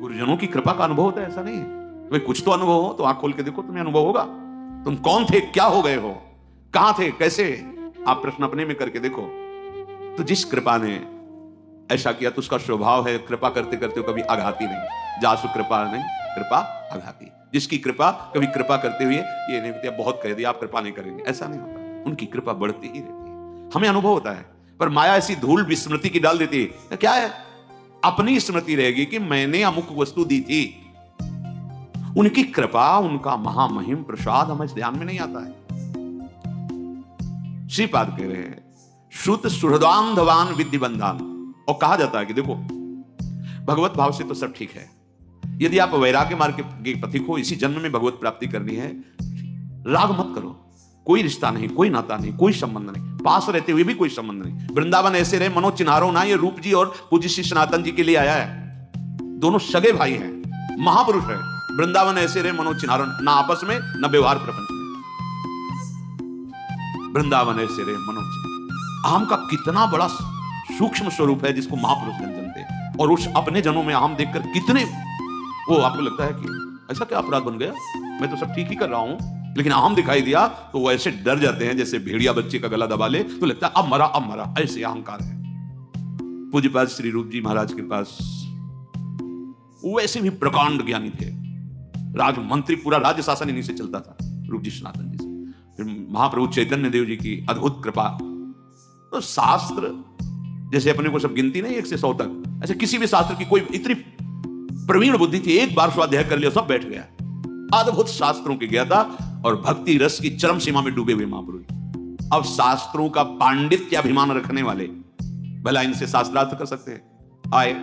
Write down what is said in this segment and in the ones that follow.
गुरुजनों की कृपा का अनुभव होता है, ऐसा नहीं है। भाई कुछ तो अनुभव हो तो आंख खोल के देखो, तुम्हें अनुभव होगा। तुम कौन थे, क्या हो गए हो, कहां थे, कैसे, आप प्रश्न अपने में करके देखो। तो जिस कृपा ने ऐसा किया तो उसका स्वभाव है कृपा करते करते कभी आघाती नहीं। जासु कृपा नहीं, कृपा आघाती। जिसकी कृपा कभी कृपा करते हुए ये नहीं होती बहुत कह दिया आप कृपा नहीं करेंगे, ऐसा नहीं होता। उनकी कृपा बढ़ती ही रहती है। हमें अनुभव होता है, पर माया ऐसी धूल विस्मृति की डाल देती है। तो क्या है, अपनी स्मृति रहेगी कि मैंने अमुक वस्तु दी थी। उनकी कृपा, उनका महामहिम प्रसाद हमें ध्यान में नहीं आता है। श्रीपाद कह रहे हैं श्रुत सुहृदान धवान विद्धिबंधान। और कहा जाता है कि देखो भगवत भाव से तो सब ठीक है, यदि आप वैराग्य मार्ग के पथिक हो, इसी जन्म में भगवत प्राप्ति करनी है, राग मत करो। कोई रिश्ता नहीं, कोई नाता नहीं, कोई संबंध नहीं, पास रहते हुए भी कोई संबंध नहीं। वृंदावन ऐसे रहे मनो चिन्हारो ना। ये रूप जी और पूज्य श्री सनातन जी के लिए आया है। दोनों सगे भाई हैं, महापुरुष है। वृंदावन ऐसे रहे मनो चिन्हारो ना, आपस में न व्यवहार प्रपंच में। वृंदावन ऐसे रहे मनो चिन्हारो। आम का कितना बड़ा सूक्ष्म स्वरूप है जिसको महापुरुष जानते हैं। और उस अपने जनों में आम देखकर कितने वो आपको लगता है कि ऐसा क्या अपराध बन गया, मैं तो सब ठीक ही कर रहा हूं, लेकिन आम दिखाई दिया तो वो ऐसे डर जाते हैं जैसे भेड़िया बच्चे का गला दबा ले तो लगता है अब मरा अब मरा, ऐसे अहंकार है। पूज्यपाद श्री रूप जी महाराज के पास वैसे भी प्रकांड ज्ञानी थे, राज मंत्री, पूरा राज्य शासन इन्हीं से चलता था, रूप जी सनातन जी से। फिर महाप्रभु चैतन्य देव जी की अद्भुत कृपा। तो शास्त्र जैसे अपने को सब गिनती नहीं 1 से 100 तक, ऐसे किसी भी शास्त्र की कोई इतनी प्रवीण बुद्धि थी, एक बार स्वाध्याय कर लिया सब बैठ गया। अद्भुत शास्त्रों की ज्ञाता और भक्ति रस की चरम सीमा में डूबे हुए महापुरुष। अब शास्त्रों का पांडित्य अभिमान रखने वाले भला इनसे शास्त्रार्थ कर सकते हैं? आए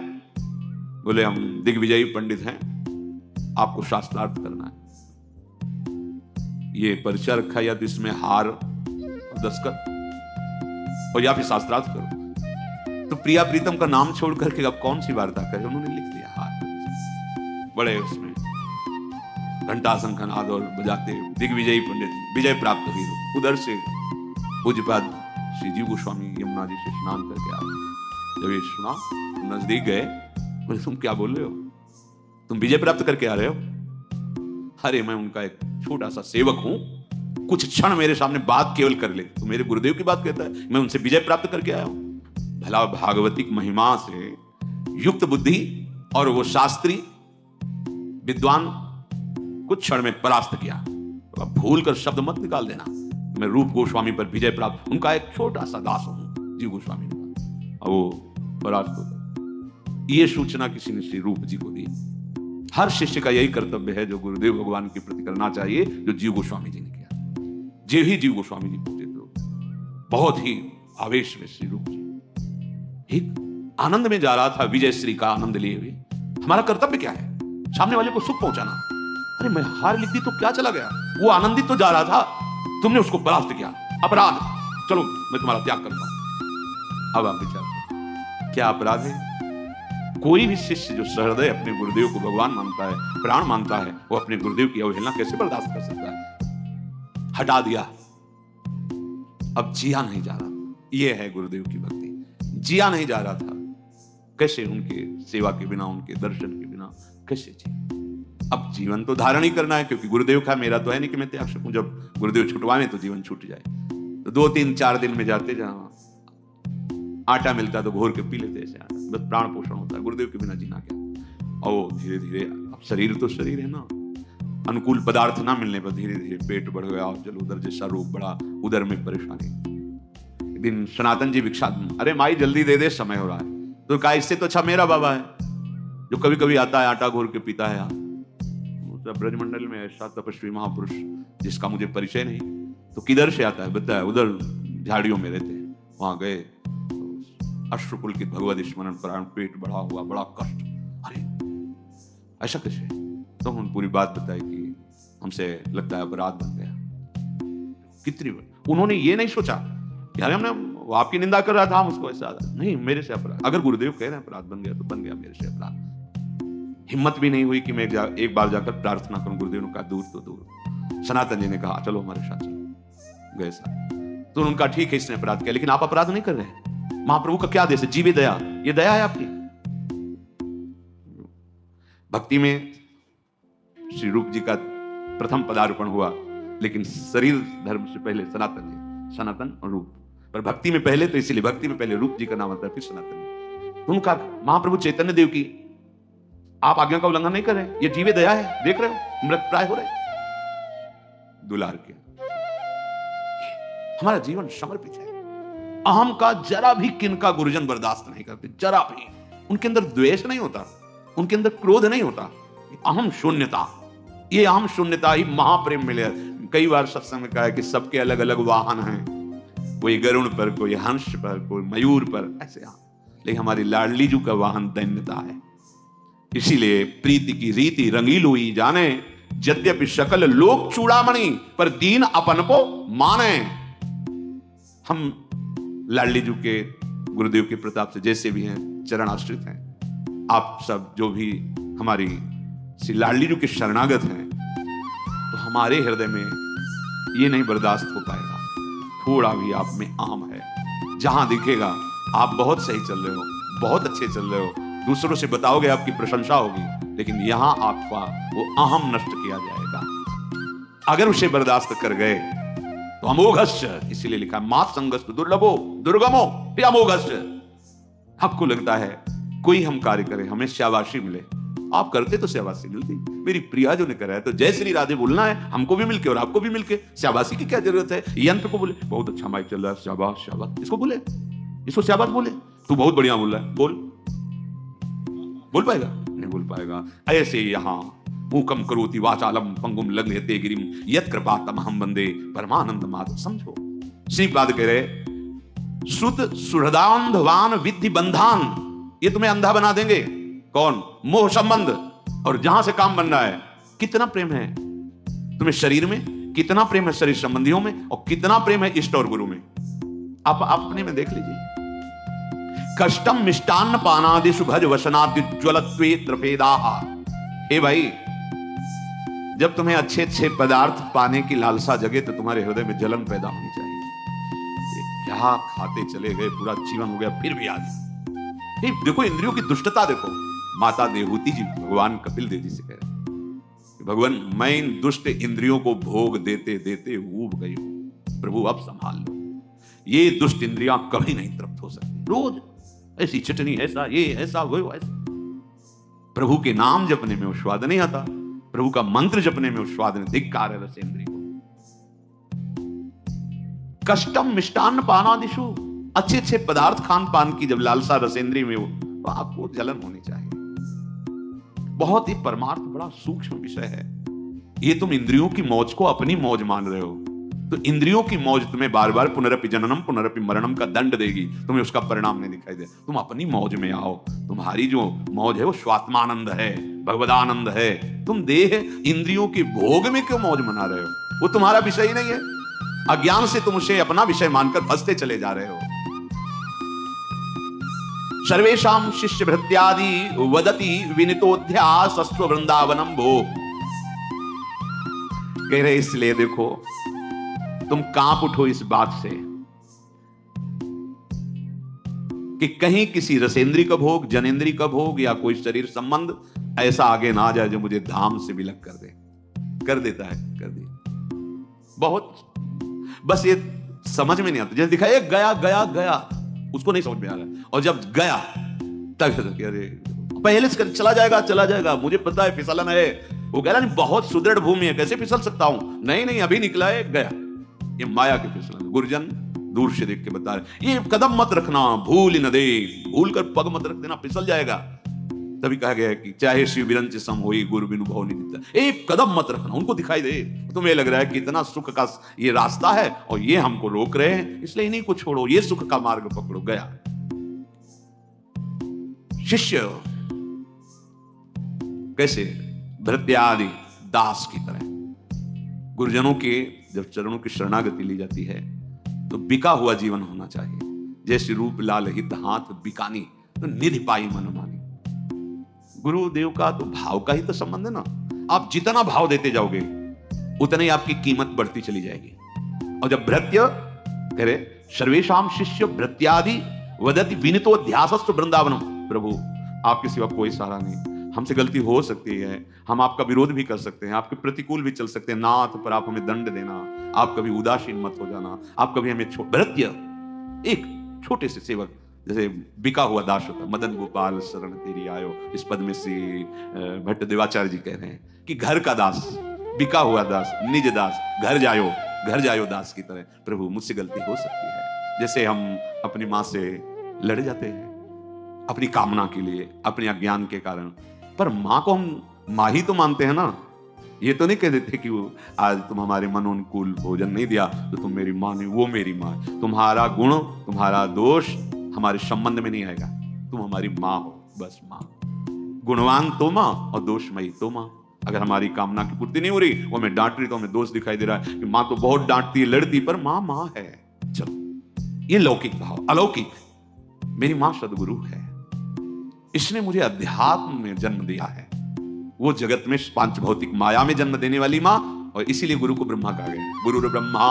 बोले हम दिग्विजयी पंडित हैं, आपको शास्त्रार्थ करना है। ये परिचय रखा या तो इसमें हार दस्तखत और या फिर शास्त्रार्थ करो। तो प्रिया प्रीतम का नाम छोड़ करके अब कौन सी वार्ता करे, उन्होंने लिख दिया हार। बड़े उसमें घंटा शंखनाद और बजाते दिग्विजयी पंडित विजय प्राप्त हुई। उधर से पूज्यपाद श्री जीव गोस्वामी यमुना जी से स्नान करके आ गए। जब ये सुना नजदीक गए, बोले तुम क्या बोल रहे हो, तुम विजय प्राप्त करके आ रहे हो? अरे मैं उनका एक छोटा सा सेवक हूं, कुछ क्षण मेरे सामने बात केवल कर ले तो मेरे गुरुदेव की बात कहता है, मैं उनसे विजय प्राप्त करके आया हूं। भला भागवतिक महिमा से युक्त बुद्धि और वो शास्त्री विद्वान कुछ क्षण में परास्त किया। तो अब भूल कर शब्द मत निकाल देना, मैं रूप गोस्वामी पर विजय प्राप्त, उनका एक छोटा सा दास हूं, जीव गोस्वामी ने कहा। अब वो परास्त होता। ये सूचना किसी ने श्री रूप जी को दी। हर शिष्य का यही कर्तव्य है जो गुरुदेव भगवान के प्रति करना चाहिए, जो जीव गोस्वामी जी ने किया। जे ही जीव गोस्वामी जी पूछते तो बहुत ही आवेश में श्री रूप जी एक आनंद में जा रहा था, विजय श्री का आनंद लिए हुए। हमारा कर्तव्य क्या है? सामने वाले को सुख पहुंचाना। अरे मैं हार लिख दी तो क्या चला गया, वो आनंदित तो जा रहा था, तुमने उसको परास्त किया, अपराध। चलो मैं तुम्हारा त्याग करता हूं। अब आप विचार करो क्या अपराध है? कोई भी शिष्य जो सहृदय अपने गुरुदेव को भगवान मानता है, प्राण मानता है, वो अपने गुरुदेव की अवहेलना कैसे बर्दाश्त कर सकता है? हटा दिया, अब जिया नहीं जा रहा। ये है गुरुदेव की भक्ति। जिया नहीं जा रहा था, कैसे उनके सेवा के बिना, उनके दर्शन के बिना कैसे जी? अब जीवन तो धारण ही करना है, क्योंकि गुरुदेव का, मेरा तो है नहीं कि मैं त्याग सकूं। जब गुरुदेव छुटवाए तो जीवन छूट जाए। तो 2-3-4 दिन में जाते, जहां आटा मिलता तो घोर के पी लेते, ऐसे आटा बस प्राण पोषण होता है। गुरुदेव के बिना जीना क्या? और धीरे धीरे अब शरीर तो शरीर है ना, अनुकूल पदार्थ ना मिलने पर धीरे धीरे पेट बढ़ गया और चलो उधर जैसा रोग बढ़ा, उधर में परेशानी। एक दिन सनातन जी भिक्षा, अरे माई जल्दी दे दे, समय हो रहा है। तो कहा इससे तो अच्छा मेरा बाबा है जो कभी कभी आता है आटा घोर के पीता है। ब्रजमंडल में ऐसा तपस्वी महापुरुष जिसका मुझे परिचय नहीं, तो किधर से आता है बताया, उधर झाड़ियों में रहते हैं। वहां गए, अश्रुकुल की भगवत स्मरण प्राण, पेट बढ़ा हुआ, बड़ा कष्ट। अरे ऐसा कैसे? तो हम पूरी बात बताई कि हमसे लगता है अपराध बन गया। कितनी बार उन्होंने ये नहीं सोचा कि अरे हमने, वो आपकी निंदा कर रहा था, हम उसको ऐसा नहीं, मेरे से अपराध। अगर गुरुदेव कह रहे हैं अपराध बन गया तो बन गया मेरे से अपराध। हिम्मत भी नहीं हुई कि मैं एक बार जाकर प्रार्थना करूं। गुरुदेव ने कहा दूर तो दूर। सनातन जी ने कहा चलो हमारे साथ चलो, गए साथ। तो उनका ठीक है इसने अपराध किया, लेकिन आप अपराध नहीं कर रहे। महाप्रभु का क्या देश है? जीवे दया, ये दया है आपकी। भक्ति में श्री रूप जी का प्रथम पदार्पण हुआ, लेकिन शरीर धर्म से पहले सनातन जी, सनातन और रूप। पर भक्ति में पहले, तो इसीलिए भक्ति में पहले रूप जी का नाम आता है, फिर सनातन जी। उनका महाप्रभु चैतन्य देव की आप आज्ञा का उल्लंघन नहीं कर रहे, ये जीवे दया है, देख रहे हो मृत प्राय हो रहे, दुलार के। हमारा जीवन समर्पित है। अहम का जरा भी किनका गुरुजन बर्दाश्त नहीं करते, जरा भी। उनके अंदर द्वेष नहीं होता, उनके अंदर क्रोध नहीं होता। अहम शून्यता, ये अहम शून्यता ही महाप्रेम मिले। कई बार सत्संग में कहा है कि सबके अलग अलग वाहन हैं, कोई गरुण पर, कोई हंस पर, कोई मयूर पर, ऐसे। लेकिन हमारी लाडली जी का वाहन दैन्यता है। इसीलिए प्रीति की रीति रंगील हुई जाने, यद्यपि सकल लोक चूड़ामणि, पर दीन अपन को माने। हम लाडली जी के गुरुदेव के प्रताप से जैसे भी हैं, चरण आश्रित हैं। आप सब जो भी हमारी श्री लाडली जी के शरणागत हैं, तो हमारे हृदय में ये नहीं बर्दाश्त हो पाएगा, थोड़ा भी आप में आम है। जहां दिखेगा आप बहुत सही चल रहे हो, बहुत अच्छे चल रहे हो, दूसरों से बताओगे आपकी प्रशंसा होगी, लेकिन यहां आपका वो अहम नष्ट किया जाएगा। अगर उसे बर्दाश्त कर गए तो अमोघस्य, इसीलिए लिखा मात संगस्त दुर्लभो दुर्गमो अमोघस्य। आपको लगता है कोई हम कार्य करें हमें शाबाशी मिले, आप करते तो शाबाशी मिलती। मेरी प्रिया जो ने करा है, तो जय श्री राधे बोलना है हमको भी मिलके और आपको भी मिलके, शाबाशी की क्या जरूरत है। यंत्र को बोले बहुत अच्छा माइक चल रहा है, शाबाश शाबाश, इसको बोले, इसको शाबाश बोले, तू बहुत बढ़िया बोल रहा है, बोल पाएगा? नहीं बोल पाएगा। ऐसे यहां मूकम करोति वाचालम पंगुम लंघयते गिरिम यत् कृपातमहं वंदे परमानंद माधव। समझो, श्रीपाद कह रहे श्रुत सुहृदांधवान विद्धि बंधान, ये तुम्हें अंधा बना देंगे। कौन? मोह संबंध। और जहां से काम बन रहा है, कितना प्रेम है तुम्हें शरीर में, कितना प्रेम है शरीर संबंधियों में, और कितना प्रेम है इष्ट और गुरु में। आप अपने में देख लीजिए। कष्टम मिष्टान्न पानादिषु भज वसनाद्युज्ज्वलत्वे त्रपेदाः। हे भाई, जब तुम्हें अच्छे अच्छे पदार्थ पाने की लालसा जगे तो तुम्हारे हृदय में जलन पैदा होनी चाहिए। क्या खाते चले गए, पूरा जीवन हो गया, फिर भी आज देखो इंद्रियों की दुष्टता देखो। माता देवहूति जी भगवान कपिल देव जी से कह रहे, भगवान मैं इन दुष्ट इंद्रियों को भोग देते देते ऊब गई हूं, प्रभु अब संभाल लो। ये दुष्ट इंद्रियां कभी नहीं तृप्त हो सकती। रोज ऐसी चटनी, ऐसा ये, ऐसा वो, ऐसा। प्रभु के नाम जपने में वो स्वाद नहीं आता, प्रभु का मंत्र जपने में वो स्वाद नहीं। धिक्कार है रस इंद्रिय को। कष्टम मिष्टान्न पानादिषु, अच्छे अच्छे पदार्थ खान पान की जब लालसा रसेंद्रिय में हो, तो आपको जलन होनी चाहिए। बहुत ही परमार्थ बड़ा सूक्ष्म विषय है ये। तुम इंद्रियों की मौज को अपनी मौज मान रहे हो, तो इंद्रियों की मौज तुम्हें बार बार पुनरपि जननम पुनरपि मरणम का दंड देगी, तुम्हें उसका परिणाम नहीं दिखाई दे। तुम अपनी मौज में आओ। तुम्हारी जो मौज है वो स्वात्मानंद है, भगवदानंद है। तुम देह इंद्रियों के भोग में क्यों मौज मना रहे हो? वो तुम्हारा विषय ही नहीं है। अज्ञान से तुम उसे अपना विषय मानकर फंसते चले जा रहे हो। सर्वेषां शिष्य भृत्यादि वदति विनितोध्यास अस्व वृंदावनम भो। कह रहे इसलिए देखो तुम कांप उठो इस बात से कि कहीं किसी रसेंद्री का भोग, जनेन्द्री का भोग या कोई शरीर संबंध ऐसा आगे ना आ जाए जो मुझे धाम से विलग कर दे। कर देता है, कर दिया बहुत। बस ये समझ में नहीं आता। जैसे दिखाया गया गया गया, उसको नहीं समझ में आ रहा, और जब गया तब अरे पहले से चला जाएगा चला जाएगा, मुझे पता है फिसलन है। वो कह रहा नहीं बहुत सुदृढ़ भूमि है, कैसे फिसल सकता हूं? नहीं नहीं अभी निकला है, गया। ये माया के फिसलन। गुरुजन दूर से देख के बता रहे, ये कदम मत रखना, भूल न दे, भूल कर पग मत रख देना, फिसल जाएगा। तभी कहा गया है कि चाहे शिव विरंच सम होई गुरु बिनु भव निमित्त। एक कदम मत रखना, उनको दिखाई दे। तुम्हें लग रहा है कि इतना सुख का ये रास्ता है और ये हमको रोक रहे हैं, इसलिए इन्हीं को छोड़ो, ये सुख का मार्ग पकड़ो। गया शिष्य कैसे? भृत्यादि दास की तरह। गुरुजनों के जब चरणों की शरणागति ली जाती है तो बिका हुआ जीवन होना चाहिए। जैसे रूप लाल हित हाथ बिकानी, तो निधि पाई मन मानी। गुरुदेव का तो भाव का ही तो संबंध है ना। आप जितना भाव देते जाओगे उतने ही आपकी कीमत बढ़ती चली जाएगी। और जब भृत्य करे सर्वेषाम शिष्य भृत्यादि वदति विनितो ध्यासस्तु वृंदावनम। प्रभु आपके सिवा कोई सहारा नहीं, हमसे गलती हो सकती है, हम आपका विरोध भी कर सकते हैं, आपके प्रतिकूल भी चल सकते हैं नाथ, पर आप हमें दंड देना, आप कभी उदासीन मत हो जाना, आप कभी हमें भृत्य, एक छोटे से सेवक जैसे बिका हुआ दास होता, मदन गोपाल शरण तेरी आयो, इस पद में श्री भट्ट देवाचार्य जी कह रहे हैं कि घर का दास, बिका हुआ दास, निज दास, घर जायो दास की तरह। प्रभु मुझसे गलती हो सकती है, जैसे हम अपनी माँ से लड़ जाते हैं अपनी कामना के लिए, अपने अज्ञान के कारण, पर माँ को हम माँ ही तो मानते हैं ना। ये तो नहीं कह देते कि वो आज तुम हमारे मनोनुकूल भोजन नहीं दिया तो तुम मेरी माँ नहीं, वो मेरी माँ। तुम्हारा गुण, तुम्हारा दोष हमारे संबंध में नहीं आएगा, तुम हमारी माँ हो, बस माँ। गुणवान तो माँ और दोषमयी तो माँ। अगर हमारी कामना की पूर्ति नहीं हो रही, वो हमें डांट रही, तो हमें दोष दिखाई दे रहा है कि माँ तो बहुत डांटती है, लड़ती, पर माँ माँ है। चलो, ये लौकिक भाव। अलौकिक, मेरी माँ सदगुरु है, इसने मुझे अध्यात्म में जन्म दिया है, वो जगत में पांच भौतिक माया में जन्म देने वाली माँ, और इसीलिए गुरु को ब्रह्मा कहा गया। गुरु ब्रह्मा,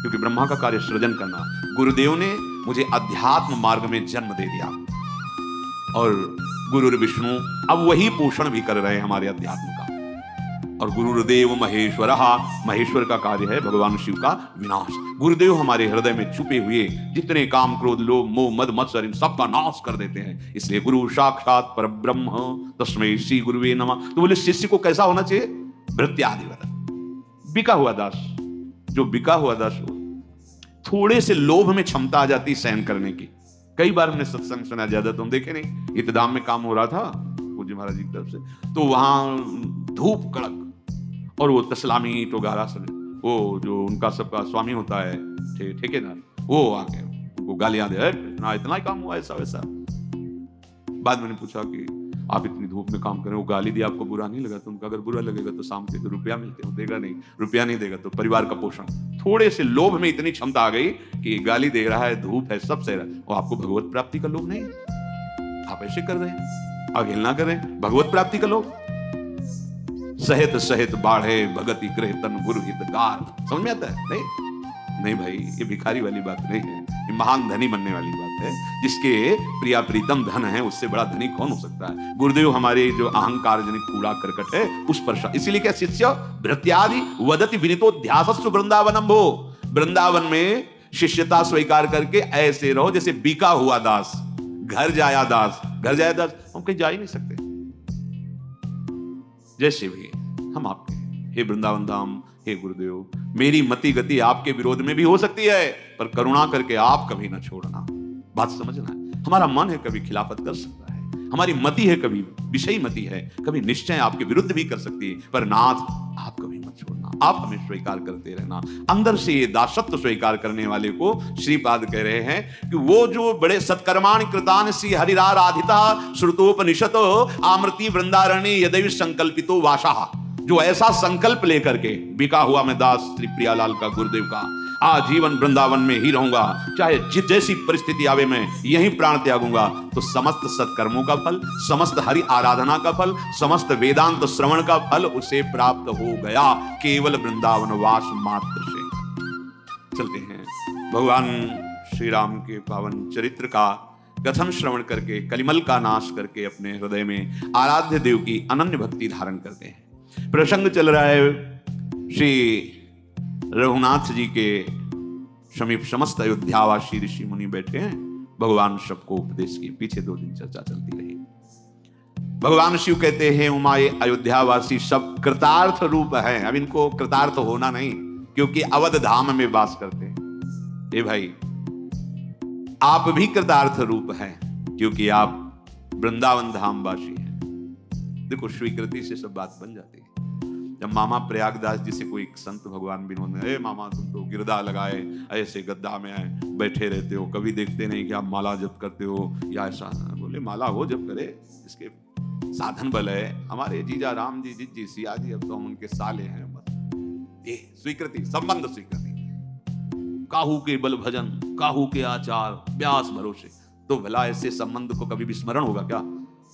क्योंकि ब्रह्मा का कार्य सृजन करना। गुरुदेव ने मुझे अध्यात्म मार्ग में जन्म दे दिया, और गुरु विष्णु अब वही पोषण भी कर रहे हैं हमारे अध्यात्म का। और गुरुदेव महेश्वर, महेश्वर का कार्य है भगवान शिव का विनाश। गुरुदेव हमारे हृदय में छुपे हुए जितने काम, क्रोध, लोभ, मोह, मद, मत्सर, इन सबका नाश कर देते हैं। इसलिए गुरु साक्षात परब्रह्म तस्मै श्री गुरुवे नमः। तो बोले शिष्य को कैसा होना चाहिए? भृत्यादिवत, बिका हुआ दास। जो बिका हुआ दास हो, थोड़े से लोभ में क्षमता आ जाती सहन करने की। कई बार हमने सत्संग सुना, ज्यादा तुम देखे नहीं, इतदाम में काम हो रहा था पूज्य महाराज जी की तरफ से, तो वहां धूप कड़क, और वो तसलामी टोगारा सब, वो जो उनका सबका स्वामी होता है ठेकेदार, वो आके उनको गालियां दे, इतना ही काम हुआ, ऐसा वैसा। बाद मैंने पूछा कि आप इतनी धूप में काम करें, वो गाली दिया, आपको बुरा नहीं लगा? तो उनका अगर बुरा लगेगा तो शाम के तो रुपया मिलते हो, देगा नहीं, रुपया नहीं देगा तो परिवार का पोषण। थोड़े से लोभ में इतनी क्षमता आ गई कि गाली दे रहा है, धूप है, सब सह रहा है, और आपको भगवत प्राप्ति का लोभ नहीं, आप ऐसे कर रहे हैं, अवहेलना कर रहे हैं भगवत प्राप्ति का लोभ। सहित सहित बाढ़े भगति कृह तन गुरु हितकार। समझ में आता है? नहीं भाई, ये भिखारी वाली बात नहीं है, ये महान धनी बनने वाली बात है। जिसके प्रिया प्रीतम धन है, उससे बड़ा धनी कौन हो सकता है? गुरुदेव हमारे जो अहंकार जनित कूड़ा करकट है उस पर, इसीलिए क्या शिष्य भृत्यादि वदति विनितो ध्यासस्व वृंदावनम भो। वृंदावन में शिष्यता स्वीकार करके ऐसे रहो जैसे बिका हुआ दास, घर जाया दास। घर जाया दास, हम कहीं जा ही नहीं सकते। जैसे भी हम आपके, हे वृंदावन धाम, हे गुरुदेव, मेरी मति गति आपके विरोध में भी हो सकती है, पर करुणा करके आप कभी न छोड़ना। बात समझना है, हमारा मन है कभी खिलाफत कर सकता है, हमारी मति है कभी विषयी मति है, कभी निश्चय आपके विरुद्ध भी कर सकती है, पर नाथ आप कभी मत छोड़ना, आप हमें स्वीकार करते रहना। अंदर से ये दासत्व स्वीकार करने वाले को श्रीपाद कह रहे हैं कि वो जो बड़े सत्कर्माणि कृतानि श्री हरिराराधिता श्रुतोपनिषद आमृति वृंदारण्य यदैव संकल्पितो वासाः। जो ऐसा संकल्प लेकर के, बिका हुआ मैं दास श्री प्रियालाल का, गुरुदेव का, आजीवन वृंदावन में ही रहूंगा, चाहे जैसी परिस्थिति आवे मैं यहीं प्राण त्यागूंगा, तो समस्त सत्कर्मों का फल, समस्त हरि आराधना का फल, समस्त वेदांत श्रवण का फल उसे प्राप्त हो गया केवल वृंदावन वास मात्र से। चलते हैं भगवान श्री राम के पावन चरित्र का कथन श्रवण करके, कलिमल का नाश करके अपने हृदय में आराध्य देव की अनन्य भक्ति धारण करते हैं। प्रसंग चल रहा है श्री रघुनाथ जी के समीप समस्त अयोध्यावासी ऋषि मुनि बैठे हैं, भगवान सबको उपदेश की। पीछे 2 दिन चर्चा चलती रही। भगवान शिव कहते हैं, उमाए अयोध्यावासी सब कृतार्थ रूप हैं। अब इनको कृतार्थ होना नहीं, क्योंकि अवध धाम में वास करते हैं। ए भाई, आप भी कृतार्थ रूप हैं, क्योंकि आप वृंदावन धाम वासी हैं। देखो, स्वीकृति से सब बात बन जाती है। जब मामा प्रयागदास जी से कोई संत भगवान विनोद में, मामा तुम तो गिरदा लगाए ऐसे गद्दा में बैठे रहते हो, कभी देखते नहीं कि आप माला जप करते हो या ऐसा। बोले माला हो जप करे, इसके साधन बल है। हमारे जीजा राम जी, जी सिया जी, अब तो हम उनके साले हैं। ये स्वीकृति, संबंध स्वीकृति, काहू के बल भजन, काहू के आचार, व्यास भरोसे। तो भला ऐसे संबंध को कभी भी स्मरण होगा क्या?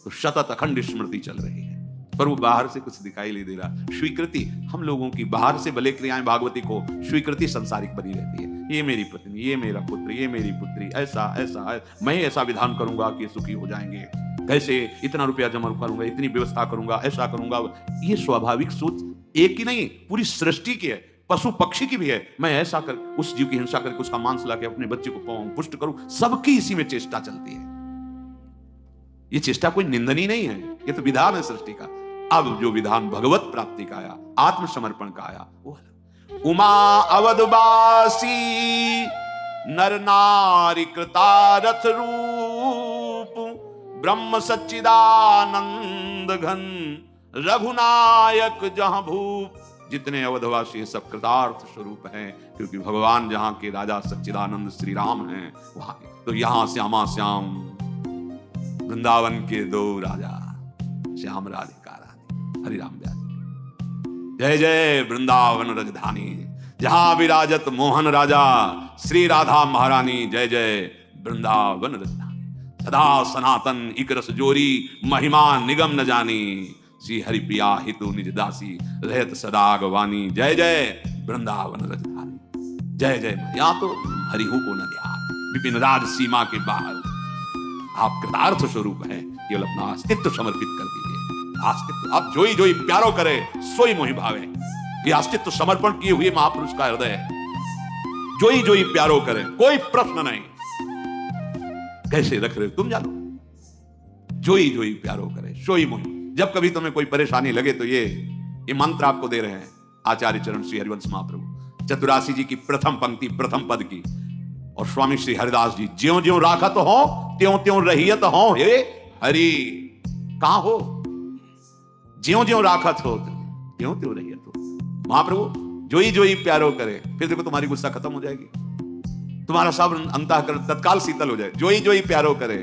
तो सतत अखंड स्मृति चल रही है, पर वो बाहर से कुछ दिखाई नहीं दे रहा। स्वीकृति हम लोगों की बाहर से भले क्रियाएं भागवती को, स्वीकृति संसारिक बनी रहती है। ये मेरी पत्नी, ये मेरा पुत्र, ये मेरी पुत्री, ऐसा ऐसा है, मैं ऐसा विधान करूंगा कि सुखी हो जाएंगे। कैसे इतना रुपया जमा करूंगा, इतनी व्यवस्था करूंगा, ऐसा करूंगा। ये स्वाभाविक सोच एक ही नहीं, पूरी सृष्टि की है, पशु पक्षी की भी है। मैं ऐसा कर उस जीव की हिंसा करके उसका मांस लाके अपने बच्चे को पाऊं, पुष्ट करूं, सबकी इसी में चेष्टा चलती है। ये चेष्टा कोई निंदनीय नहीं है, ये तो विधान है सृष्टि का। अब जो विधान भगवत प्राप्ति का आया, आत्मसमर्पण का आया, वो उमा अवधवासी नर नारी कृतारथ रूप ब्रह्म सच्चिदानंद घन रघुनायक जहां भूप। जितने अवधवासी हैं सब कृतार्थ स्वरूप हैं, क्योंकि भगवान जहां के राजा सच्चिदानंद श्री राम हैं वहां के। तो यहां श्यामा श्याम वृंदावन के दो राजा श्याम राधिका रानी हरिराम व्यास। जय जय वृंदावन राजधानी, जहां विराजत मोहन राजा श्री राधा महारानी। जय जय वृंदावन राजधानी, सदा सनातन इकरस जोरी महिमा निगम न जानी। श्री हरि प्रिया हितु निज दासी रहत सदा गवानी। जय जय वृंदावन राजधानी। जय जय। यहाँ तो हरिहु को न ध्यान, विपिन राज सीमा के बाहर आप कृतार्थ स्वरूप हैं। केवल अपना अस्तित्व समर्पित कर दीजिए। अस्तित्व आप जोई जोई प्यारो करे सोई मोहि भावे। ये अस्तित्व समर्पण किए हुए महापुरुष का हृदय है। जोई जोई प्यारो करे, कोई प्रश्न नहीं, कैसे रख रहे तुम जानो। जोई जोई प्यारो करे सोई मोहि। जब कभी तुम्हें कोई परेशानी लगे तो ये मंत्र आपको दे रहे हैं आचार्य चरण श्री हरिवंश महाप्रभु, चतुरासी जी की प्रथम पंक्ति प्रथम पद की, और स्वामी श्री हरिदास जी, ज्यों ज्यों राखत हो त्यों त्यों रहियत हो हे हरि। कहां हो? ज्यों ज्यों राखत हो त्यों त्यों रहियत हो। महाप्रभु जोई जोई प्यारो करे, फिर देखो तुम्हारी गुस्सा खत्म हो जाएगी, तुम्हारा सब अंतःकरण तत्काल शीतल हो जाए। जोई जोई प्यारो करे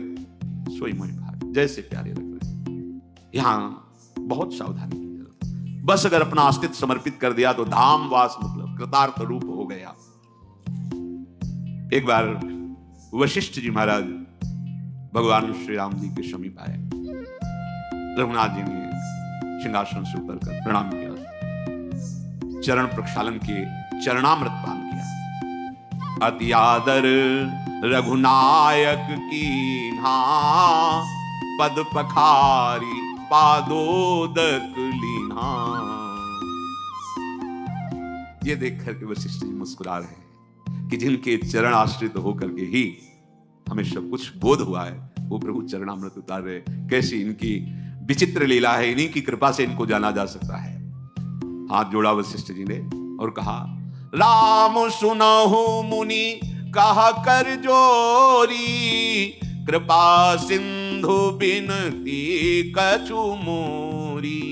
सोई मोहि भावे। जैसे प्यारे रख रहे। यहां बहुत सावधानी की जरूरत है। बस अगर अपना अस्तित्व समर्पित कर दिया तो धाम वास मतलब कृतार्थ रूप हो गया। एक बार वशिष्ठ जी महाराज भगवान श्री राम जी के समीप आए। रघुनाथ जी ने सिंहासन से उतरकर प्रणाम किया, चरण प्रक्षालन किए, चरणामृत पान किया। अति आदर रघुनायक की ना पद पखारी पादोदक लीना। ये देख करके वशिष्ठ जी मुस्कुरा रहे हैं कि जिनके चरण आश्रित होकर के ही हमें सब कुछ बोध हुआ है, वो प्रभु चरणामृत उतार रहे। कैसी इनकी विचित्र लीला है, इन्हीं की कृपा से इनको जाना जा सकता है। हाथ जोड़ा वशिष्ठ जी ने और कहा, राम सुनहु मुनि कहा कर जोरी, कृपा सिंधु बिनती कछु मोरी।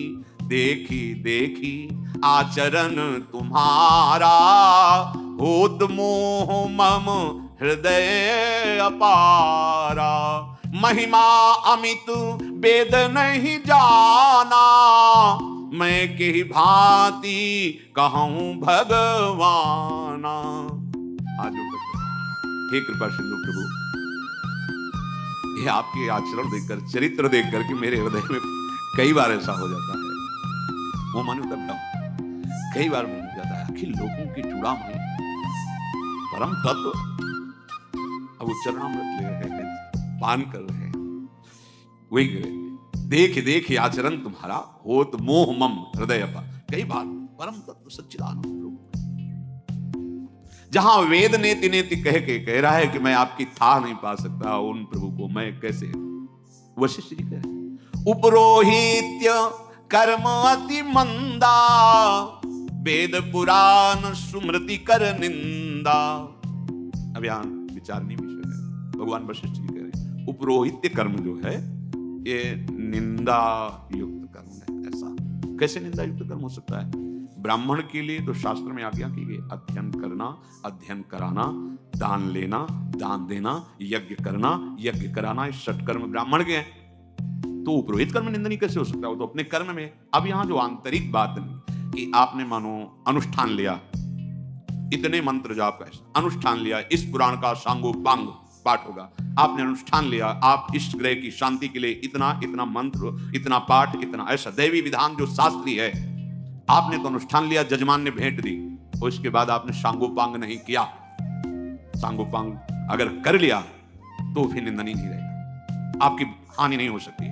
देखी देखी आचरण तुम्हारा, होत मोह मम हृदय अपारा। महिमा अमित वेद नहीं जाना, मैं के भांति कहूं भगवाना। आज हे कृपा सिंधु प्रभु, ये आपके आचरण देखकर, चरित्र देखकर कि मेरे हृदय में कई बार ऐसा हो जाता है, वो मानो तब कई बार मन हो जाता है, आखिर लोगों की चूड़ामणि परम तत्व। अब वो चरणामृत ले रहे हैं, पान कर रहे हैं, वही देख देख आचरण तुम्हारा, होत मोह मम हृदय पर। कई बार परम तत्व सच्चिदानंद प्रभु जहां वेद नेति नेति कह के कह रहा है कि मैं आपकी था नहीं पा सकता, उन प्रभु को मैं कैसे। वशिष्ठ जी कह रहे उपरोहित्य कर्म अति मंदा, वेद पुराण स्मृति कर निंदा। अब यहां विचारनीय विषय है, भगवान वशिष्ठ जी कह रहे उपरोहित्य कर्म जो है ये निंदा युक्त कर्म है। ऐसा कैसे निंदा युक्त कर्म हो सकता है? ब्राह्मण के लिए तो शास्त्र में आज्ञा की गई, अध्ययन करना, अध्ययन कराना, दान लेना, दान देना, यज्ञ करना, यज्ञ कराना, ये षटकर्म ब्राह्मण के हैं। तो पुरोहित कर्म निंदनीय कैसे हो सकता है? वो तो अपने कर्म में। अब यहां जो आंतरिक बात कि आपने मानो अनुष्ठान लिया, इतने मंत्र जाप का अनुष्ठान लिया, इस पुराण का सांगोपांग पाठ होगा, आपने अनुष्ठान लिया, आप इस ग्रह की शांति के लिए इतना इतना मंत्र, इतना पाठ, इतना ऐसा दैवी विधान जो शास्त्रीय है, आपने तो अनुष्ठान लिया, जजमान ने भेंट दी, और इसके बाद आपने सांगोपांग नहीं किया। सांगोपांग अगर कर लिया तो फिर निंदनीय नहीं रहेगा। आपकी हानि नहीं हो सकती,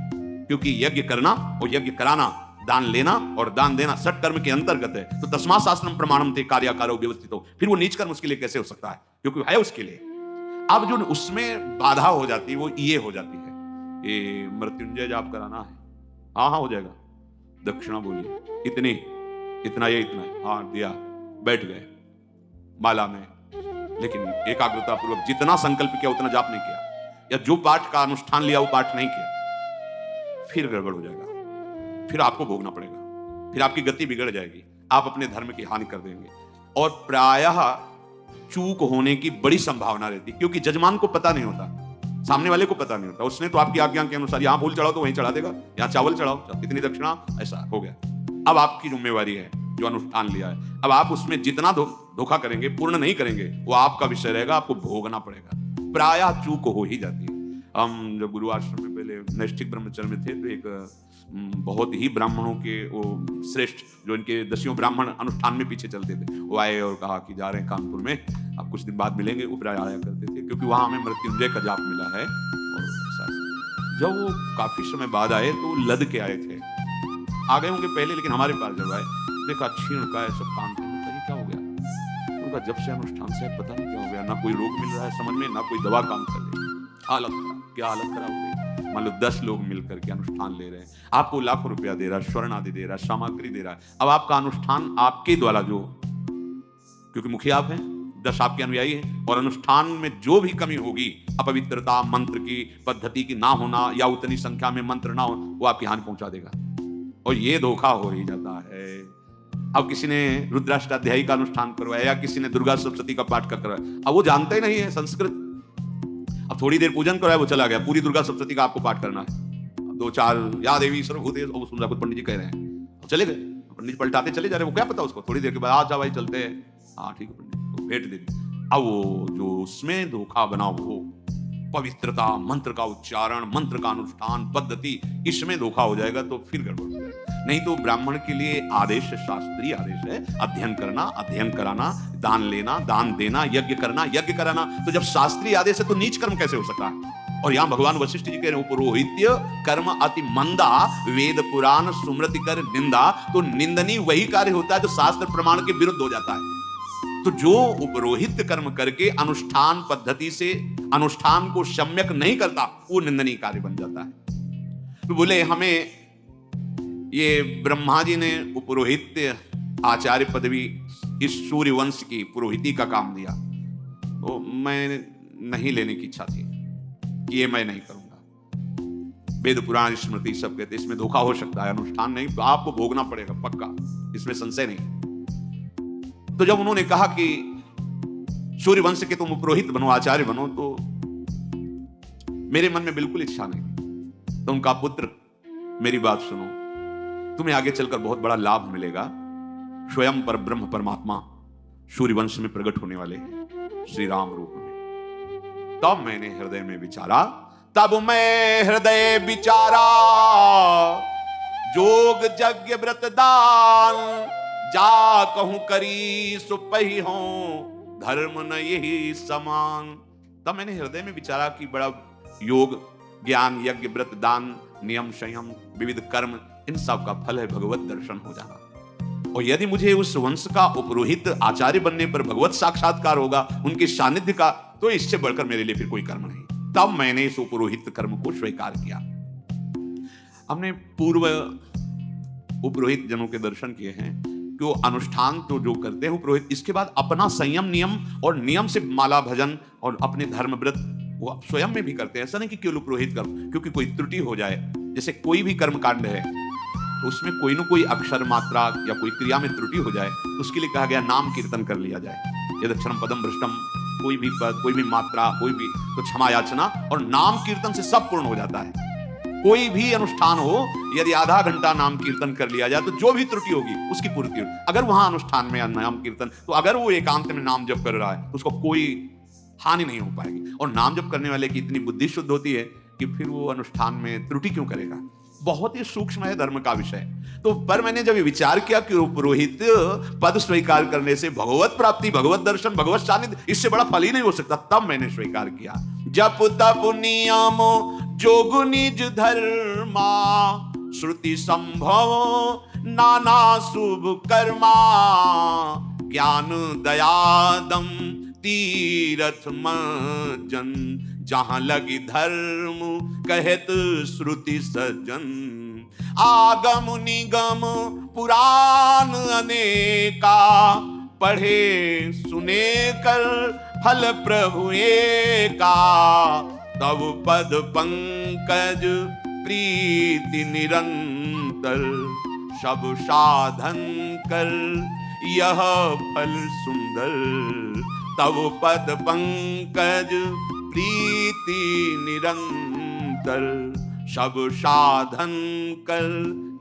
क्योंकि यज्ञ करना और यज्ञ कराना, दान लेना और दान देना सट कर्म के अंतर्गत है। तो तस्मात् शास्त्रम प्रमाणम थे कार्याकारो व्यवस्थितो, फिर वो नीच कर्म उसके लिए कैसे हो सकता है, क्योंकि है उसके लिए। अब जो उसमें बाधा हो जाती है वो ये हो जाती है, ये मृत्युंजय जाप कराना है, हाँ हाँ हो जाएगा, दक्षिणा बोलिए इतनी, इतना ये इतना, हाँ दिया, बैठ गए माला में, लेकिन एकाग्रता पूर्वक जितना संकल्प किया उतना जाप नहीं किया, या जो पाठ का अनुष्ठान लिया वो पाठ नहीं किया, फिर गड़बड़ हो जाएगा, फिर आपको भोगना पड़ेगा, फिर आपकी गति बिगड़ जाएगी, आप अपने धर्म की हानि कर देंगे। और प्रायः चूक होने की बड़ी संभावना रहती, क्योंकि जजमान को पता नहीं होता, सामने वाले को पता नहीं होता, उसने तो आपकी आज्ञा के अनुसार यहां फूल चढ़ाओ तो वहीं चढ़ा देगा, यहां चावल चढ़ाओ इतनी दक्षिणा, ऐसा हो गया। अब आपकी जिम्मेवारी है जो अनुष्ठान लिया है, अब आप उसमें जितना धोखा करेंगे, पूर्ण नहीं करेंगे, वो आपका विषय रहेगा, आपको भोगना पड़ेगा। प्रायः चूक हो ही जाती है। हम जब गुरु आश्रम में पहले नैष्ठिक ब्रह्मचर्य में थे, तो एक बहुत ही ब्राह्मणों के वो श्रेष्ठ, जो इनके 10 ब्राह्मण अनुष्ठान में पीछे चलते थे, वो आए और कहा कि जा रहे हैं कानपुर में, अब कुछ दिन बाद मिलेंगे। वो प्राय आया करते थे, क्योंकि वहां हमें मृत्युंजय का जाप मिला है। और जब वो काफी समय बाद आए तो लद के आए थे, आ गए होंगे पहले, लेकिन हमारे पास जब आए देखा छीण का है सब कान, क्या हो गया? उनका जब से अनुष्ठान से पता नहीं क्या हो गया, ना कोई रोग मिल रहा है समझ में, ना कोई दवा काम कर रही है, हालत खराब, क्या हालत खराब हो गई। मान लो 10 लोग मिलकर के अनुष्ठान ले रहे हैं, आपको लाखों रुपया दे रहा है, स्वर्ण आदि दे रहा है, सामग्री दे रहा है, अब आपका अनुष्ठान आपके द्वारा जो, क्योंकि मुखिया आप हैं, 10 आपके अनुयायी हैं, और अनुष्ठान में जो भी कमी होगी, अपवित्रता, मंत्र की पद्धति की ना होना, या उतनी संख्या में मंत्र ना हो, वो आपकी हानि पहुंचा देगा। और ये धोखा हो ही जाता है। अब किसी ने रुद्राष्टाध्यायी का अनुष्ठान करवाया, या किसी ने दुर्गा सप्तशती का पाठ करवाया, अब वो जानता ही नहीं है संस्कृत, अब थोड़ी देर पूजन कराया, वो चला गया, पूरी दुर्गा सप्तशती का आपको पाठ करना है, 2-4 या देवी सर्वभूते, वो सुन रहा, कुछ पंडित जी कह रहे हैं, चले गए, पंडित जी पलटाते चले जा रहे, वो क्या पता उसको, थोड़ी देर के बाद आ जा भाई चलते हैं, हाँ ठीक है पंडित, भेंट दे दी। अब वो जो उसमें धोखा बना हो, पवित्रता, मंत्र का उच्चारण, मंत्र का अनुष्ठान पद्धति, इसमें धोखा हो जाएगा तो फिर गड़बड़ हो जाएगा। नहीं तो ब्राह्मण के लिए आदेश, शास्त्रीय आदेश है, अध्ययन करना, अध्ययन कराना, दान लेना, दान देना, यज्ञ करना, यज्ञ कराना। तो जब शास्त्रीय आदेश है तो नीच कर्म कैसे हो सकता है? और यहाँ भगवान वशिष्ठ जी कह रहे हैं, पुरोहित्य कर्म अति मंदा, वेद पुराण सुमृति कर निंदा। तो निंदनीय वही कार्य होता है जो शास्त्र प्रमाण के विरुद्ध हो जाता है। तो जो उपरोहित कर्म करके अनुष्ठान पद्धति से अनुष्ठान को सम्यक नहीं करता, वो निंदनीय कार्य बन जाता है। तो बोले हमें ये ब्रह्मा जी ने उपरोहित्य आचार्य पदवी इस सूर्य वंश की पुरोहिती का काम दिया, तो मैं नहीं लेने की इच्छा थी, ये मैं नहीं करूंगा। वेद पुराण स्मृति सब कहते इसमें धोखा हो सकता है, अनुष्ठान नहीं तो आपको भोगना पड़ेगा पक्का, इसमें संशय नहीं। तो जब उन्होंने कहा कि सूर्य वंश के तुम पुरोहित बनो, आचार्य बनो, तो मेरे मन में बिल्कुल इच्छा नहीं। तो उनका पुत्र, मेरी बात सुनो, तुम्हें आगे चलकर बहुत बड़ा लाभ मिलेगा। स्वयं पर ब्रह्म परमात्मा सूर्य वंश में प्रकट होने वाले श्री राम रूप में। तब मैंने हृदय में विचारा, जोग यज्ञ व्रत दान, जा कहूं करी सुपही हो, धर्म न यही समान। तब मैंने हृदय में विचारा कि बड़ा योग, ज्ञान, यज्ञ, व्रत, दान, नियम, संयम, विविध कर्म, इन सब का फल है भगवत दर्शन हो जाना। और यदि मुझे उस वंश का उपरोहित आचार्य बनने पर भगवत साक्षात्कार होगा, उनके सानिध्य का, तो इससे बढ़कर मेरे लिए फिर कोई कर्म नहीं। तब मैंने इस उपरोहित कर्म को स्वीकार किया। हमने पूर्व उपरोहित जनों के दर्शन किए हैं कि वो अनुष्ठान तो जो करते हैं पुरोहित, इसके बाद अपना संयम, नियम और नियम से माला भजन और अपने धर्म व्रत वो स्वयं में भी करते हैं। ऐसा नहीं कि केवल पुरोहित कर्म, क्योंकि कोई त्रुटि हो जाए, जैसे कोई भी कर्म कांड है तो उसमें कोई ना कोई अक्षर, मात्रा या कोई क्रिया में त्रुटि हो जाए, तो उसके लिए कहा गया नाम कीर्तन कर लिया जाए। यदि अक्षरम पदम भ्रष्टम, कोई भी पद, कोई भी मात्रा, कोई भी, तो क्षमा याचना और नाम कीर्तन से सब पूर्ण हो जाता है। कोई भी अनुष्ठान हो, यदि आधा घंटा नाम कीर्तन कर लिया जाए तो जो भी त्रुटि होगी उसकी पूर्ति होगी। अगर वहां अनुष्ठान में नाम कीर्तन, तो अगर वो एकांत में नाम जप कर रहा है तो उसको कोई हानि नहीं हो पाएगी। और नाम जप करने वाले की इतनी बुद्धि शुद्ध होती है कि फिर वो अनुष्ठान में त्रुटि क्यों करेगा। बहुत ही सूक्ष्म है धर्म का विषय। तो पर मैंने जब ये विचार किया कि पुरोहित पद स्वीकार करने से भगवत प्राप्ति, भगवत दर्शन, भगवत सानिध्य, इससे बड़ा फल ही नहीं हो सकता, तब मैंने स्वीकार किया। जप तप नियम जोग निज धर्मा, श्रुति संभव नाना शुभ कर्मा, ज्ञान दयादम तीरथ मज्जन, जहां लगी धर्म कहत श्रुति सज्जन। आगम निगम पुराण अनेका, पढ़े सुने कर फल प्रभु एका। तब पद पंकज प्रीति निरंतर, सब साधन कर यह फल सुंदर। तब पद पंकज प्रीति निरंतर, सब साधन कर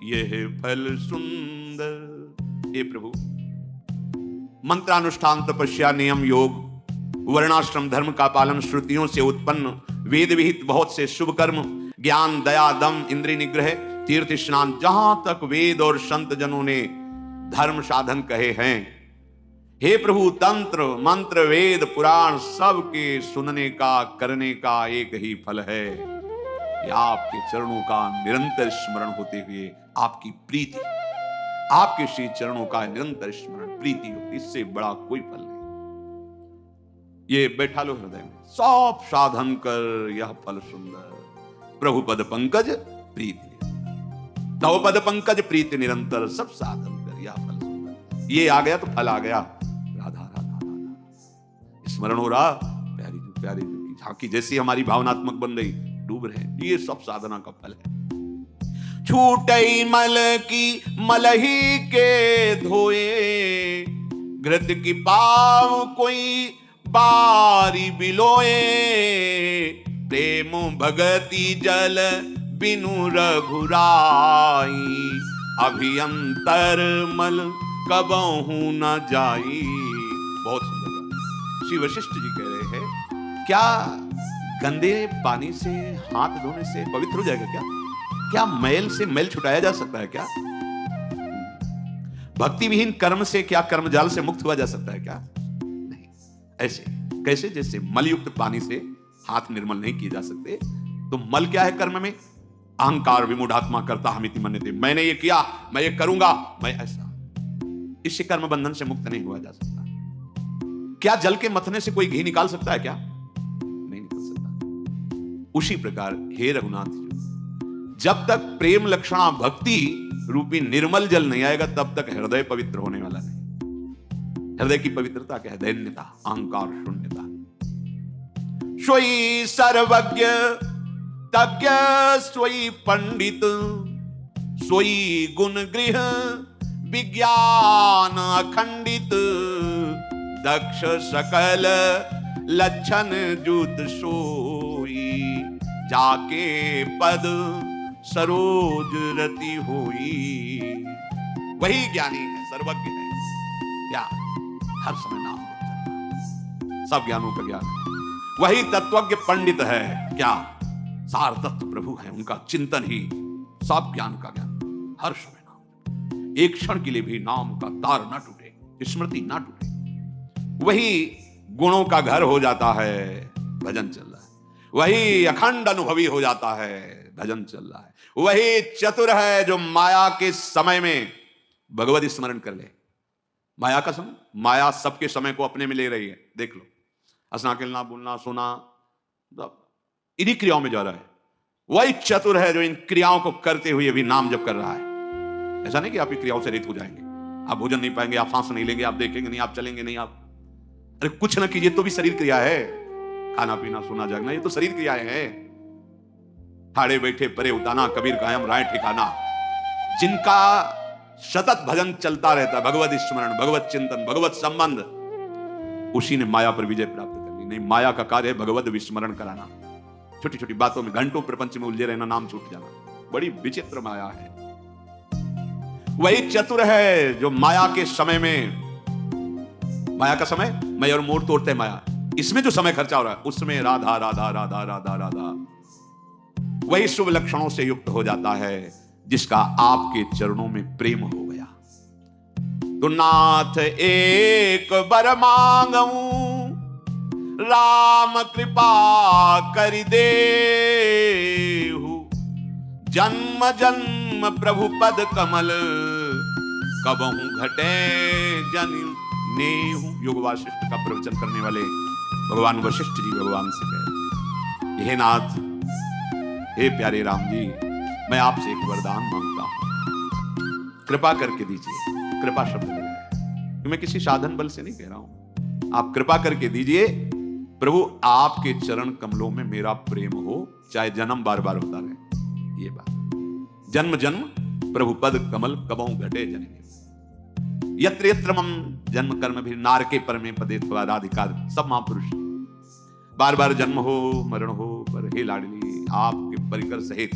यह फल सुंदर। हे प्रभु, मंत्रानुष्ठान, तपस्या, नियम, योग, वर्णाश्रम धर्म का पालन, श्रुतियों से उत्पन्न वेद विहित बहुत से शुभ कर्म, ज्ञान, दया, दम, इंद्रिय निग्रह, तीर्थ स्नान, जहां तक वेद और संत जनों ने धर्म साधन कहे हैं, हे प्रभु, तंत्र मंत्र वेद पुराण सब के सुनने का करने का एक ही फल है कि आपके चरणों का निरंतर स्मरण होते हुए आपकी प्रीति, आपके श्री चरणों का निरंतर स्मरण प्रीति हो, इससे बड़ा कोई फल नहीं। ये बैठा लो हृदय में, सब साधन कर यह फल सुंदर। प्रभु पद पंकज प्रीति, तव पद पंकज प्रीति निरंतर, सब साधन कर यह फल सुंदर। ये आ गया तो फल आ गया। राधा राधा राधा स्मरण हो रहा, प्यारी प्यारी झांकी जैसी हमारी भावनात्मक बन रही, डूब रहे, ये सब साधना का फल है। छूटई मल की मलही के धोए, घृत की पाव कोई बारी बिलोए। प्रेम भगति जल बिनु रघुराई, अभियंतर मल कबहू न जाई। बहुत सुंदर। श्री वशिष्ठ जी कह रहे हैं, क्या गंदे पानी से हाथ धोने से पवित्र हो जाएगा क्या? क्या मैल से मैल छुटाया जा सकता है क्या? भक्ति विहीन कर्म से क्या कर्मजाल से मुक्त हुआ जा सकता है क्या? नहीं। ऐसे कैसे? जैसे मलयुक्त पानी से हाथ निर्मल नहीं किए जा सकते, तो मल क्या है कर्म में? अहंकार, विमूढ़ात्मा, करता हमिति मन्यते, मैंने ये किया, मैं ये करूंगा, मैं ऐसा। इससे कर्म बंधन से मुक्त नहीं हुआ जा सकता। क्या जल के मथने से कोई घी निकाल सकता है क्या? नहीं निकाल सकता। उसी प्रकार हे रघुनाथ जी, जब तक प्रेम लक्षणा भक्ति रूपी निर्मल जल नहीं आएगा, तब तक हृदय पवित्र होने वाला नहीं। हृदय की पवित्रता क्या है? दैन्यता, अहंकार शून्यता। सोई सर्वज्ञ तज्ञ, सोई पंडित, सोई गुण गृह विज्ञान अखंडित। दक्ष सकल लक्षण जुत सोई, जाके पद सरोज रति होई। वही ज्ञानी है, सर्वज्ञ है, क्या हर समय नाम लेता, सब ज्ञानों का ज्ञान है। वही तत्वज्ञ पंडित है, क्या सार तत्व प्रभु है, उनका चिंतन ही सब ज्ञान का ज्ञान। हर समय नाम, एक क्षण के लिए भी नाम का तार ना टूटे, स्मृति ना टूटे। वही गुणों का घर हो जाता है, भजन चल रहा है। वही अखंड अनुभवी हो जाता है, भजन चल रहा है। वही चतुर है जो माया के समय में भगवत स्मरण कर ले। माया का समय, माया सबके समय को अपने में ले रही है। देख लो, हंसना खेलना बोलना सोना, इन्हीं क्रियाओं में जा रहा है। वही चतुर है जो इन क्रियाओं को करते हुए भी नाम जप कर रहा है। ऐसा नहीं कि आप इन क्रियाओं से रहित हो जाएंगे, आप भोजन नहीं पाएंगे, आप सांस नहीं लेंगे, आप देखेंगे नहीं, आप चलेंगे नहीं, आप अरे कुछ ना कीजिए तो भी शरीर क्रिया है। खाना पीना सोना जागना ये तो शरीर क्रियाएं हैं। ठाड़े बैठे परे उताना, कबीर कायम राय ठिकाना। जिनका सतत भजन चलता रहता, भगवत स्मरण, भगवत चिंतन, भगवत संबंध, उसी ने माया पर विजय प्राप्त कर ली। नहीं, माया का कार्य है भगवत विस्मरण कराना। छोटी छोटी बातों में घंटों प्रपंच में उलझे रहना, नाम छूट जाना, बड़ी विचित्र माया है। वही चतुर है जो माया के समय में, माया का समय मैं और मोड़ तोड़ते हैं माया, इसमें जो समय खर्चा हो रहा है उसमें राधा राधा राधा राधा राधा। वही शुभ लक्षणों से युक्त हो जाता है जिसका आपके चरणों में प्रेम हो गया। तो नाथ एक बर मांगूं, राम कृपा करि देहु, जन्म जन्म प्रभु पद कमल, कबहु घटे जन नेहु। योग वासिष्ठ का प्रवचन करने वाले भगवान वशिष्ठ जी भगवान से कहे, हे नाथ, हे प्यारे राम जी, मैं आपसे एक वरदान मांगता हूं, कृपा करके दीजिए। कृपा शब्द है, मैं किसी साधन बल से नहीं कह रहा हूं, आप कृपा करके दीजिए प्रभु, आपके चरण कमलों में मेरा प्रेम हो, चाहे जन्म बार बार होता रहे। ये बात, जन्म जन्म प्रभु पद कमल, कबहु घटे जन यत्र यत्र मम जन्म कर्म भी नारके परमे पदे त्वराधिकार। सब महापुरुष, बार बार जन्म हो मरण हो, पर हे लाडली, आपके परिकर सहित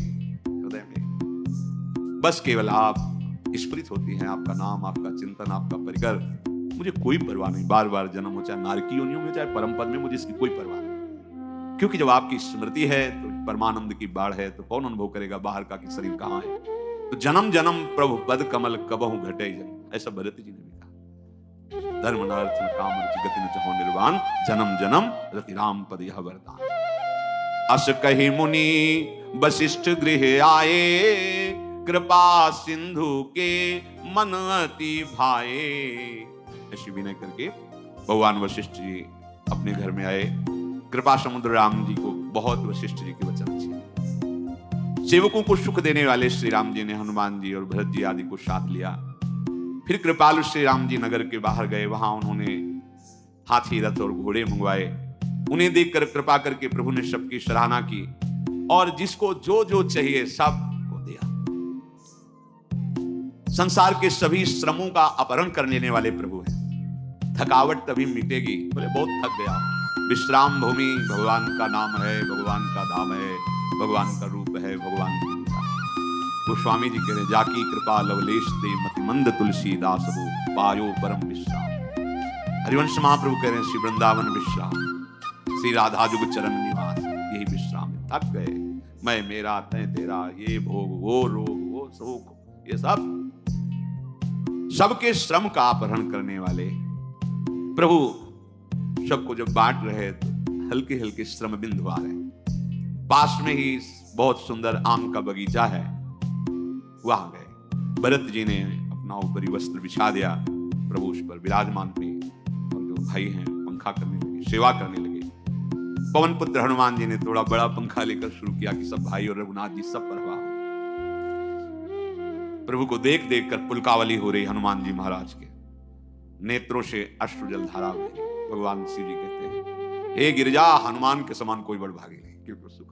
हृदय में बस केवल आप स्फुरित होती हैं, आपका नाम, आपका चिंतन, आपका परिकर, मुझे कोई परवाह नहीं। बार बार जन्म हो, चाहे नारकी योनियों में, चाहे परम पद में, मुझे इसकी कोई परवाह नहीं, क्योंकि जब आपकी स्मृति है तो परमानंद की बाढ़ है, तो कौन अनुभव करेगा बाहर का कि शरीर कहां है। तो जन्म जन्म प्रभु पद कमल, कबहु घटे जन, ऐसा भरत जी ने भी कहा। धर्म न अर्थ न काम रुचि गति न चाहो निर्वाण, जन्म जन्म रति राम पद यह वरदान। अस कहि मुनि वशिष्ठ गृह आए, कृपा सिंधु के मन अति भाए। ऐसी विनय करके भगवान वशिष्ठ जी अपने घर में आए। कृपा समुद्र राम जी को बहुत वशिष्ठ जी के वचन अच्छे। सेवकों को सुख देने वाले श्री राम जी ने हनुमान जी और भरत जी आदि को साथ लिया। फिर कृपालु श्री राम जी नगर के बाहर गए, वहां उन्होंने हाथी, रथ और घोड़े मंगवाए। उन्हें देखकर कृपा करके प्रभु ने सबकी सराहना की और जिसको जो जो चाहिए सब को दिया। संसार के सभी श्रमों का अपहरण कर लेने वाले प्रभु हैं। थकावट तभी मिटेगी, बोले बहुत थक गया। विश्राम भूमि भगवान का नाम है, भगवान का धाम है, भगवान का रूप है, भगवान की लीला। वो स्वामी जी कह रहे, जाकी कृपा लवलेश दे मति मंद तुलसीदास हो, पायो परम विश्राम। हरिवंश महाप्रभु कह रहे हैं, श्री वृंदावन विश्राम, श्री राधा जुग चरण निवास, यही विश्राम है। थक गए, मैं मेरा तय तेरा, ये भोग वो रोग वो शोक, ये सब सबके श्रम का अपहरण करने वाले प्रभु सबको जब बांट रहे तो हल्के हल्के श्रम बिंदु आ रहे। पास में ही बहुत सुंदर आम का बगीचा है, वहां गए। भरत जी ने अपना ऊपरी वस्त्र बिछा दिया, प्रभु उस पर विराजमान थे और जो भाई हैं पंखा करने लगे, सेवा करने लगे। पवन पुत्र हनुमान जी ने थोड़ा बड़ा पंखा लेकर शुरू किया कि सब भाई और रघुनाथ जी सब परवाह हो। प्रभु को देख देख कर पुलकावली हो रही हनुमान जी महाराज के, नेत्रों से अश्रु जल धारा हो रही। भगवान शिव जी कहते हैं, हे गिरिजा, हनुमान के समान कोई बड़ भागी नहीं, क्योंकि सुख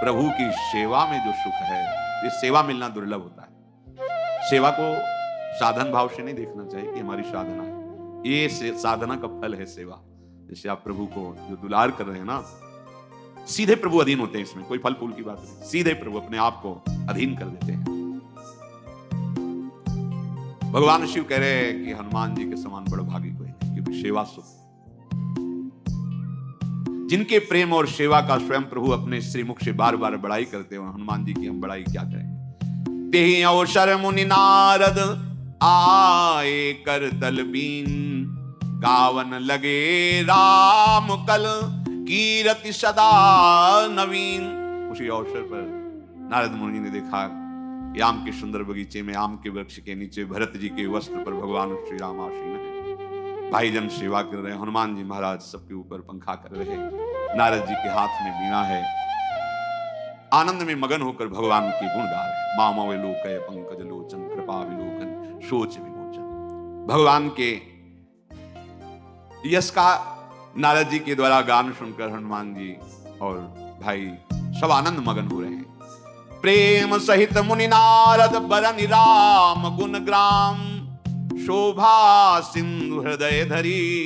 प्रभु की सेवा में जो सुख है, ये सेवा मिलना दुर्लभ होता है। सेवा को साधन भाव से नहीं देखना चाहिए कि हमारी साधना है, ये साधना का फल है सेवा। जैसे आप प्रभु को जो दुलार कर रहे हैं ना, सीधे प्रभु अधीन होते हैं, इसमें कोई फल फूल की बात नहीं, सीधे प्रभु अपने आप को अधीन कर देते हैं। भगवान शिव कह रहे हैं कि हनुमान जी के समान बड़ भागी कोई नहीं, क्योंकि सेवा सुख, जिनके प्रेम और सेवा का स्वयं प्रभु अपने श्रीमुख से बार बार बड़ाई करते हैं, हनुमान जी की हम बड़ाई क्या करें। तेहि अवसर मुनि नारद आए कर तलबीन, गावन लगे राम कल कीरति सदा नवीन। उसी अवसर पर नारद मुनि ने देखा कि आम के सुंदर बगीचे में, आम के वृक्ष के नीचे भरत जी के वस्त्र पर भगवान श्री राम आसीन है। भाईजन सेवा कर रहे हैं, हनुमान जी महाराज सबके ऊपर पंखा कर रहे हैं, नारद जी के हाथ में वीणा है। आनंद में मगन होकर भगवान के गुण गा रहे हैं। मामव लोकय पंकज लोचन, कृपा विलोकन सोच विमोचन। भगवान के यश का नारद जी के द्वारा गान सुनकर हनुमान जी और भाई सब आनंद मगन हो रहे हैं। प्रेम सहित मुनि नारद बरनि राम गुण ग्राम, शोभा सिंधु हृदय धरी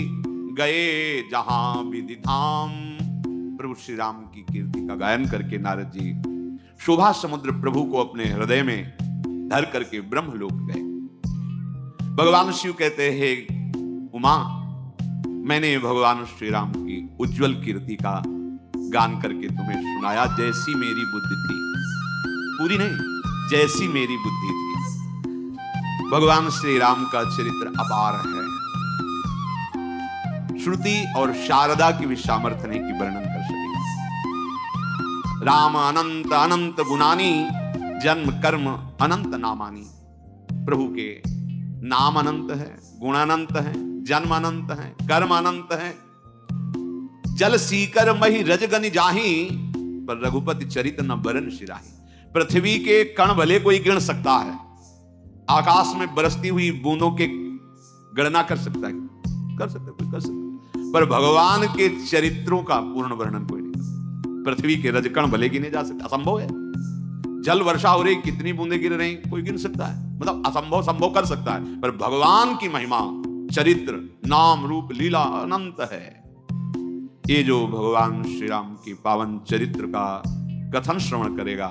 गए जहां विधि धाम। प्रभु श्री राम की कीर्ति का गायन करके नारद जी शोभा समुद्र प्रभु को अपने हृदय में धर करके ब्रह्मलोक गए। भगवान शिव कहते हैं, उमा, मैंने भगवान श्री राम की उज्जवल कीर्ति का गान करके तुम्हें सुनाया, जैसी मेरी बुद्धि थी, पूरी नहीं, जैसी मेरी बुद्धि थी। भगवान श्री राम का चरित्र अपार है। श्रुति और शारदा की भी सामर्थ्य नहीं कि वर्णन कर सके। राम अनंत अनंत गुणानी, जन्म कर्म अनंत नामानी। प्रभु के नाम अनंत है, गुण अनंत है, जन्म अनंत है, कर्म अनंत है। जल सीकर मही रजगनि जाही, पर रघुपति चरित न बरन शिराही। पृथ्वी के कण भले कोई गिन सकता है, आकाश में बरसती हुई बूंदों के गणना कर सकता है, कोई कर सकता है, पर भगवान के चरित्रों का पूर्ण वर्णन कोई नहीं कर सकता। पृथ्वी के रजकण भले गिने जा सकते, असंभव है। जल वर्षा हो रही, कितनी बूंदे गिर रही, कोई गिन सकता है, मतलब असंभव संभव कर सकता है, पर भगवान की महिमा, चरित्र, नाम, रूप, लीला अनंत है। ये जो भगवान श्री राम के पावन चरित्र का कथन श्रवण करेगा,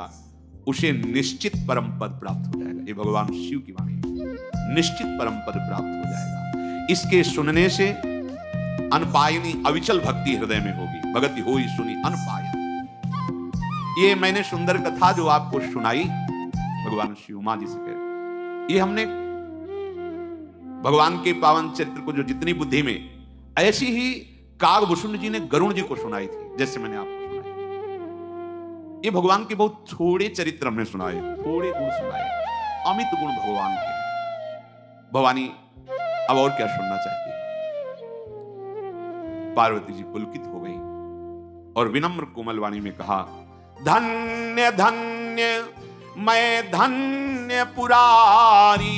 उसे निश्चित परम पद प्राप्त हो जाएगा। ये भगवान शिव की वाणी है, निश्चित परम पद प्राप्त हो जाएगा। इसके सुनने से अनपायनी अविचल भक्ति हृदय में होगी। भगति होई सुनी अनपायनी। ये मैंने सुंदर कथा जो आपको सुनाई भगवान शिव मां जी से कह, ये हमने भगवान के पावन चरित्र को जो जितनी बुद्धि में, ऐसी ही कागभूषण जी ने गरुण जी को सुनाई थी, जैसे मैंने आपको सुनाई। ये भगवान के बहुत थोड़े चरित्र हमने सुनाए, थोड़े गुण सुनाए, अमित गुण भगवान के। भवानी अब और क्या सुनना चाहती है? पार्वती जी पुलकित हो गई और विनम्र कोमल वाणी में कहा, धन्य धन्य मैं धन्य पुरारी,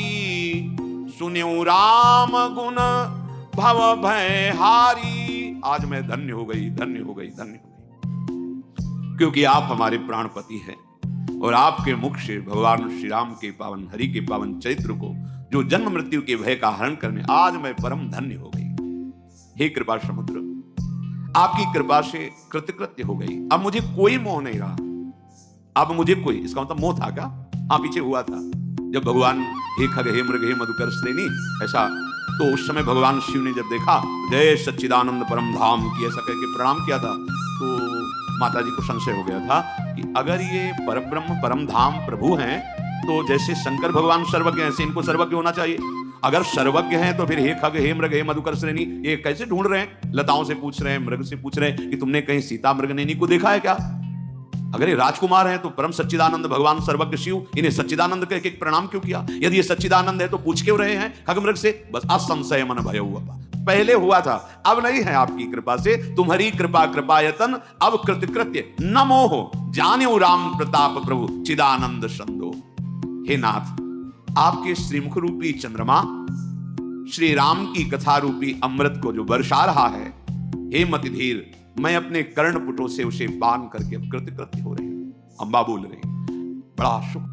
सुन्यो राम गुण भव भय हारी। आज मैं धन्य हो गई, धन्य हो गई, धन्य हो गई, क्योंकि आप हमारे प्राणपति हैं और आपके मुख से भगवान श्री राम के पावन, हरि के पावन चरित्र को, जो जन्म मृत्यु के भय का हरण करने, आज मैं परम धन्य हो गई। हे कृपा समुद्र, आपकी कृपा से कृतकृत्य हो गई। अब मुझे कोई मोह नहीं रहा। अब मुझे कोई, इसका मतलब मोह था क्या? हाँ, पीछे हुआ था जब भगवान हे खग हे मृग हे मधुकर श्रेणी, ऐसा, तो उस समय भगवान शिव ने जब देखा, जय सच्चिदानंद परम धाम की ऐसा करके प्रणाम किया था, तो माता जी को संशय हो गया था कि अगर ये परब्रह्म परम धाम प्रभु हैं, तो जैसे शंकर भगवान सर्वज्ञ हैं, ऐसे इनको सर्वज्ञ होना चाहिए। अगर सर्वज्ञ हैं तो फिर हे खग हे मृग हे मधुकर श्रेणी ये कैसे ढूंढ रहे हैं? लताओं से पूछ रहे हैं, मृग से पूछ रहे हैं कि तुमने कहीं सीता मृगनयनी को देखा है क्या? अगर ये राजकुमार हैं तो परम सच्चिदानंद भगवान सर्वज्ञ शिव, इन्हें सच्चिदानंद कह के प्रणाम क्यों किया? यदि ये सच्चिदानंद है तो पूछ क्यों रहे हैं खग मृग से? बस असंशय मन भय हुआ, पहले हुआ था, अब नहीं है। आपकी कृपा से, तुम्हारी कृपा कृपायतन, अब कृतकृत्य न मोह, जान्यो राम प्रताप प्रभु चिदानंद संदो। हे नाथ, आपके श्रीमुख रूपी चंद्रमा श्री राम की कथा रूपी अमृत को जो बरसा रहा है, हे मतिधीर, मैं अपने कर्णपुटों से उसे बांध करके अब कृतकृत्य हो रही हूं। अम्बा बोल रही, बड़ा सुख